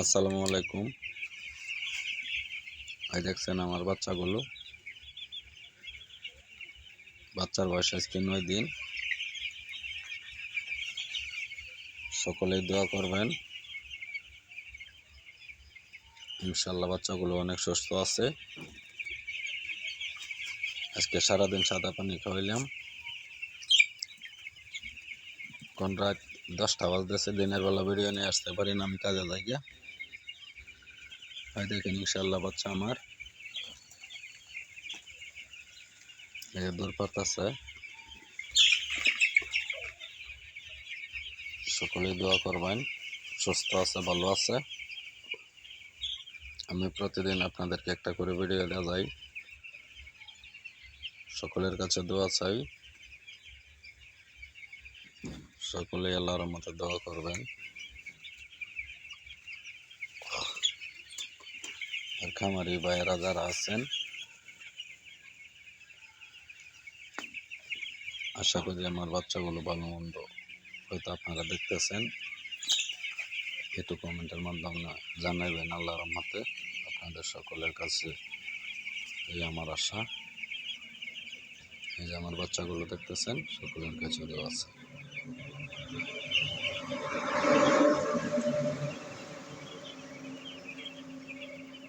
আসসালামু আলাইকুম। এই দেখছেন আমার বাচ্চাগুলো। বাচ্চার বয়স আজকে 9 দিন। সকলেই দোয়া করবেন, ইনশাল্লাহ বাচ্চাগুলো অনেক সুস্থ আছে। আজকে সারাদিন সাদা পানি খাওয়াইলাম। কোন রাত 10টা বাজতেছে, দিনের বেলা ভিডিও নিয়ে আসতে পারি না, আমি কাজে লাগিয়া। ভাই দেখেন ইনশাল্লাহ বাচ্চা আমার এই যে দূর পারতেছে। সকলেই দোয়া করবেন, সুস্থ আছে, ভালো আছে। আমি প্রতিদিন আপনাদেরকে একটা করে ভিডিও দেওয়া যাই। সকলের কাছে দোয়া চাই, সকলেই আল্লাহর রহমতে দোয়া করবেন। আর খামারি ভাইয়েরা যারা আছেন, আশা করি আমার বাচ্চাগুলো ভালো মন্দ হয়তো আপনারা দেখতেছেন, একটু কমেন্টের মাধ্যমে জানাইবেন। আল্লাহর রহমতে আপনাদের সকলের কাছে এই আমার আশা। এই যে আমার বাচ্চাগুলো দেখতেছেন, সকলের কাছে দেওয়া আছে।